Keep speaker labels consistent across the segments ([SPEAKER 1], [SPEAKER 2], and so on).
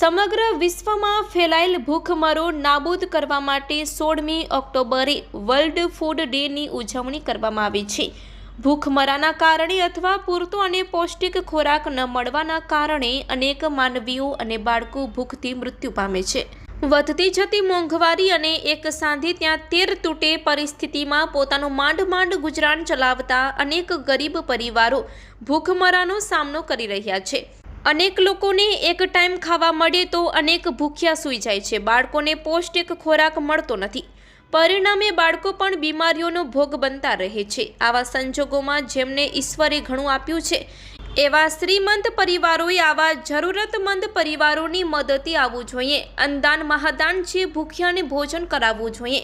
[SPEAKER 1] સમગ્ર વિશ્વમાં ફેલાયેલ ભૂખમરો નાબૂદ કરવા માટે 16મી ઓક્ટોબરે વર્લ્ડ ફૂડ ડેની ઉજવણી કરવામાં આવી છે। ભૂખમરાના કારણે અથવા પૂરતો અને પૌષ્ટિક ખોરાક ન મળવાના કારણે અનેક માનવીઓ અને બાળકો ભૂખથી મૃત્યુ પામે છે। વધતી જતી મોંઘવારી અને એક સાંધે ત્યાં તેર તૂટે પરિસ્થિતિમાં પોતાનું માંડ ગુજરાન ચલાવતા અનેક ગરીબ પરિવારો ભૂખમરાનો સામનો કરી રહ્યા છે। अनेक लोकोने एक टाइम खावा मळे तो अनेक भूख्या सूई जाय छे। बाळकोने पौष्टिक खोराक मळतो नथी, परिणामे बाळको पण बीमारीओनो भोग बनता रहे छे। आवा संजोगोमां जेमने ईश्वरे घणुं आप्युं छे एवा श्रीमंत परिवारोए आवा जरूरतमंद परिवारोनी मददे आववुं जोईए। अन्नदान महादान छे, भूख्याने भोजन कराववुं जोईए।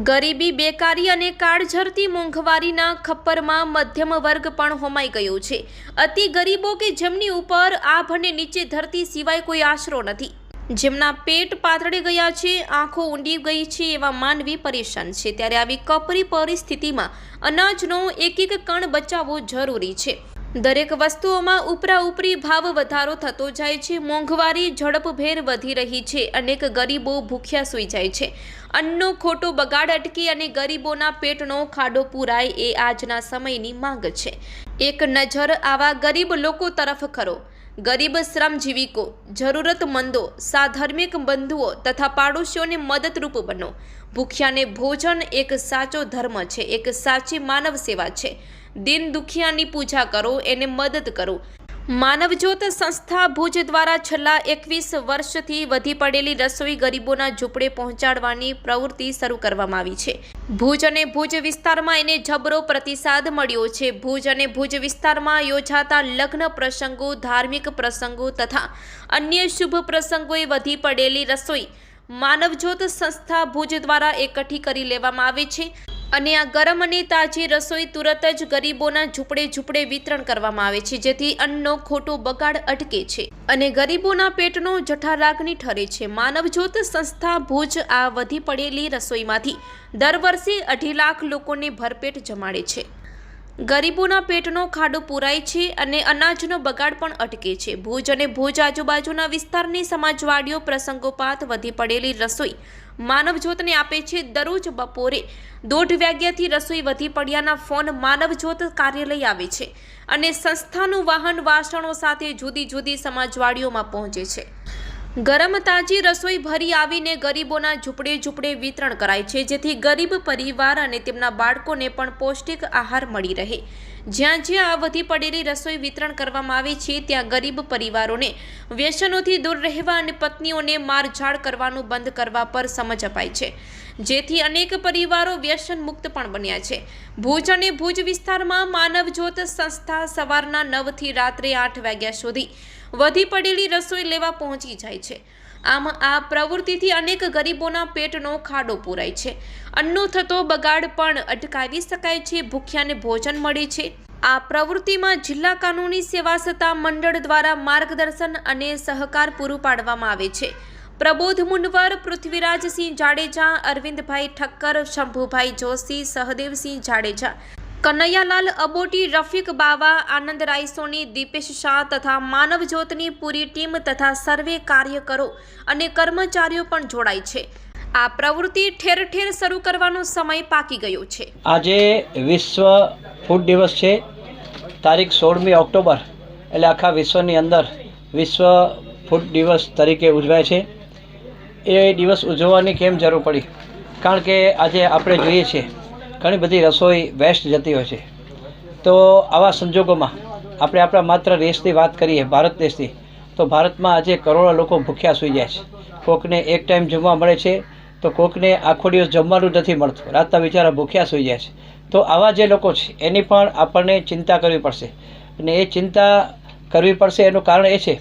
[SPEAKER 1] गरीबी, बेकारी अने काळझरती मोंघवारीना खप्परमां मध्यम वर्ग पण होमाई गयो छे। अति गरीबो के जेमनी उपर आभ अने नीचे धरती सिवाय कोई आसरो नथी, जेमना पेट पातळे गया छे, आंखो ऊंडी गई छे एवा मानवी परेशान छे। त्यारे आवी कपरी परिस्थितिमां अनाजनो एक एक कण बचावવો जरूरी छे। दरेक वस्तुओमां उपरा उपरी भाव वधारो थतो जाय छे। मोंघवारी झड़पभेर वधी रही छे। अनेक गरीबो भूख्या सूई जाय छे। अन्ननो खोटो बगाड़ अटके अने गरीबोना पेटनो खाडो पूराय ए आजना समयनी मांग छे। एक नजर आवा गरीब लोको तरफ करो। गरीब श्रमजीवीको, जरूरतमंदो, साधर्मिक बंधुओ तथा पाड़ोशीओने मददरूप बनो। भूख्याने भोजन एक साचो धर्म छे, एक साची मानव सेवा छे। दिन दुखियानी पूजा करो, एने मदद करो। मानवज्योत संस्था भूज द्वारा छेल्ला 21 वर्षथी वधी पड़ेली रसोई गरीबोना झूंपड़े पहोंचाडवानी प्रवृत्ति शरू करवामां आवी छे। भूज अने भूज विस्तारमां एने जबरो प्रतिसाद मळ्यो छे। भूज अने भूज विस्तारमां योजाता लग्न प्रसंगो, धार्मिक प्रसंगो तथा अन्य शुभ प्रसंगोए वधी पड़ेली रसोई मानवज्योत संस्था भूज द्वारा एकठी करी लेवामां आवे छे અને આ ગરમ અને તાજી રસોઈ તુરત જ ગરીબોના ઝૂંપડે વિતરણ કરવામાં આવે છે, જેથી અન્નનો ખોટો બગાડ અટકે છે અને ગરીબોના પેટનો જઠરાગ્નિ ઠરે છે। માનવજ્યોત સંસ્થા ભુજ આ વધી પડેલી રસોઈમાંથી દર વર્ષે 2.5 લાખ લોકોને ભરપેટ જમાડે છે। ગરીબોના પેટનો ખાડો પૂરાય છે અને અનાજનો બગાડ પણ અટકે છે। ભુજ અને ભુજ આજુબાજુના વિસ્તારની સમાજવાડીઓ પ્રસંગોપાત વધી પડેલી રસોઈ માનવજ્યોતને આપે છે। દરરોજ બપોરે 1:30 વાગ્યાથી રસોઈ વધી પડ્યાના ફોન માનવજ્યોત કાર્યાલય આવે છે અને સંસ્થાનું વાહન વાસણો સાથે જુદી જુદી સમાજવાડીઓમાં પહોંચે છે। ગરમ તાજી રસોઈ ભરી આવીને ગરીબોના ઝૂંપડે વિતરણ કરાય છે, જેથી ગરીબ પરિવાર અને તેમના બાળકોને પણ પૌષ્ટિક આહાર મળી રહે। જ્યાં જ્યાં આ વધી પડેલી રસોઈ વિતરણ કરવામાં આવે છે, ત્યાં ગરીબ પરિવારોને વ્યસનોથી દૂર રહેવા અને પત્નીઓને મારઝાડ કરવાનું બંધ કરવા પર સમજ અપાય છે, જેથી અનેક પરિવારો વ્યસન મુક્ત પણ બન્યા છે। ભુજ અને ભુજ વિસ્તારમાં માનવજ્યોત સંસ્થા સવારના 9 થી રાત્રે 8 વાગ્યા સુધી વધી પડેલી રસોઈ લેવા પહોંચી જાય છે। આમ આ પ્રવૃત્તિથી અનેક ગરીબોના પેટનો ખાડો પૂરાય છે, અન્નનો થતો બગાડ પણ અટકાવી શકાય છે, ભૂખ્યાને ભોજન મળે છે। આ પ્રવૃત્તિમાં જિલ્લા કાનૂની સેવા સત્તા મંડળ દ્વારા માર્ગદર્શન અને સહકાર પૂરું પાડવામાં આવે છે। પ્રબોધ મુનવર, પૃથ્વીરાજસિંહ જાડેજા, અરવિંદભાઈ ઠક્કર, શંભુભાઈ જોશી, સહદેવસિંહ જાડેજા, કનૈયાલાલ અબોટી, રફીક બાવા, આનંદ રાયસોની, દીપેશ શાહ તથા માનવજ્યોતની પૂરી ટીમ તથા સર્વે કાર્યકરો અને કર્મચારીઓ પણ જોડાય છે। આ પ્રવૃત્તિ ઠેર ઠેર શરૂ કરવાનો સમય પાકી ગયો છે।
[SPEAKER 2] આજે વિશ્વ ફૂડ દિવસ છે, તારીખ 16મી ઓક્ટોબર, એટલે આખા વિશ્વની અંદર વિશ્વ ફૂડ દિવસ તરીકે ઉજવાય છે। એ દિવસ ઉજવવાની કેમ જરૂર પડી? કારણ કે આજે આપણે જોઈએ છીએ ઘણી બધી રસોઈ વેસ્ટ જતી હોય છે। તો આવા સંજોગોમાં આપણે આપણા માત્ર દેશની વાત કરીએ, ભારત દેશની, તો ભારતમાં આજે કરોડો લોકો ભૂખ્યા સૂઈ જાય છે। કોકને એક ટાઈમ જમવા મળે છે તો કોકને આખો દિવસ જમવાનું નથી મળતું, રાતના બિચારા ભૂખ્યા સૂઈ જાય છે। તો આવા જે લોકો છે એની પણ આપણને ચિંતા કરવી પડશે અને એ ચિંતા કરવી પડશે એનું કારણ એ છે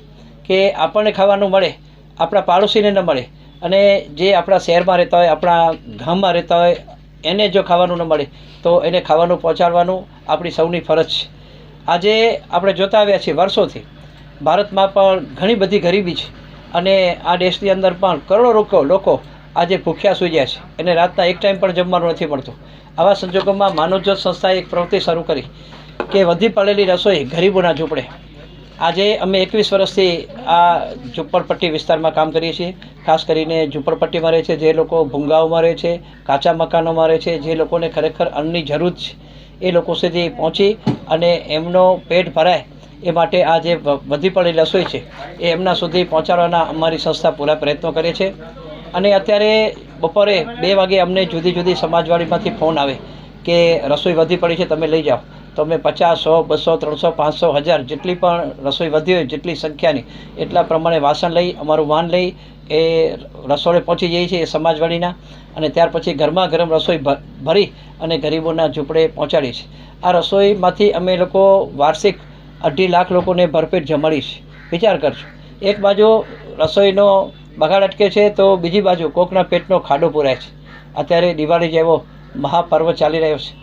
[SPEAKER 2] કે આપણને ખાવાનું મળે, આપણા પાડોશીને ન મળે, અને જે આપણા શહેરમાં રહેતા હોય, આપણા ગામમાં રહેતા હોય, એને જો ખાવાનું ન મળે તો એને ખાવાનું પહોંચાડવાનું આપણી સૌની ફરજ છે। આજે આપણે જોતા આવ્યા છીએ વર્ષોથી ભારતમાં પણ ઘણી બધી ગરીબી છે અને આ દેશની અંદર પણ કરોડો લોકો આજે ભૂખ્યા સૂઈ જાય છે, એને રાતના એક ટાઈમ પણ જમવાનું નથી મળતું। આવા સંજોગોમાં માનવજ્યોત સંસ્થાએ એક પ્રવૃત્તિ શરૂ કરી કે વધી પડેલી રસોઈ ગરીબોના ઝૂંપડે આજે અમે 21 વર્ષથી આ ઝૂંપડપટ્ટી વિસ્તારમાં કામ કરીએ છીએ. ખાસ કરીને ઝૂંપડપટ્ટીમાં રહે છે જે લોકો, ભૂંગાઓમાં રહે છે, કાચા મકાનોમાં રહે છે, જે લોકોને ખરેખર અન્નની જરૂર છે એ લોકો સુધી પહોંચી અને એમનો પેટ ભરાય એ માટે આ જે વધી પડેલી રસોઈ છે એ એમના સુધી પહોંચાડવાના અમારી સંસ્થા પૂરા પ્રયત્નો કરે છે. અને અત્યારે બપોરે 2 વાગે અમને જુદી જુદી સમાજવાડીમાંથી ફોન આવે કે રસોઈ વધી પડી છે, તમે લઈ જાઓ. તો અમે 50, 100, 200, 300, 500, 1000 જેટલી પણ રસોઈ વધી હોય, જેટલી સંખ્યાની એટલા પ્રમાણે વાસણ લઈ, અમારું વાહન લઈ એ રસોડે પહોંચી જઈએ છીએ એ સમાજવાડીના, અને ત્યાર પછી ગરમા ગરમ રસોઈ ભરી અને ગરીબોના ઝૂંપડે પહોંચાડીએ છીએ. આ રસોઈમાંથી અમે લોકો વાર્ષિક 2.5 લાખ લોકોને ભરપેટ જમાડીએ છીએ. વિચાર કરજો, એક બાજુ રસોઈનો બગાડ અટકે છે તો બીજી બાજુ કોકના પેટનો ખાડો પૂરાય છે. અત્યારે દિવાળી જેવો મહાપર્વ ચાલી રહ્યો છે.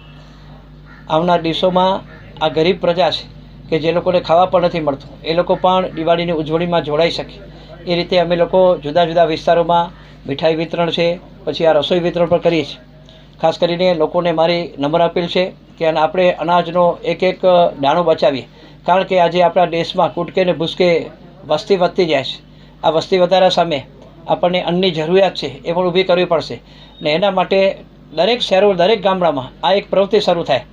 [SPEAKER 2] આવનાર દિવસોમાં આ ગરીબ પ્રજા છે કે જે લોકોને ખાવા પણ નથી મળતું, એ લોકો પણ દિવાળીની ઉજવણીમાં જોડાઈ શકે એ રીતે અમે લોકો જુદા જુદા વિસ્તારોમાં મીઠાઈ વિતરણ છે, પછી આ રસોઈ વિતરણ પણ કરીએ છીએ. ખાસ કરીને લોકોને મારી નમ્ર અપીલ છે કે આપણે અનાજનો એક એક દાણો બચાવીએ, કારણ કે આજે આપણા દેશમાં કૂટકે ને ભૂસકે વસ્તી વધતી જાય છે. આ વસ્તી વધારા સામે આપણને અન્નની જરૂરિયાત છે એ પણ ઊભી કરવી પડશે. ને એના માટે દરેક શહેરો, દરેક ગામડામાં આ એક પ્રવૃત્તિ શરૂ થાય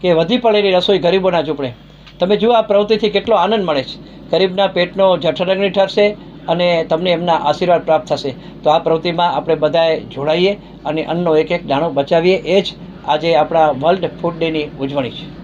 [SPEAKER 2] કે વધી પડેલી રસોઈ ગરીબોના ઝૂંપડે. તમે જુઓ આ પ્રવૃત્તિથી કેટલો આનંદ મળે છે. ગરીબના પેટનો જઠરગ્નિ ઠરશે અને તમને એમના આશીર્વાદ પ્રાપ્ત થશે. તો આ પ્રવૃત્તિમાં આપણે બધાએ જોડાઈએ અને અન્નનો એક એક દાણો બચાવીએ. એ જ આજે આપણા વર્લ્ડ ફૂડ ડેની ઉજવણી છે.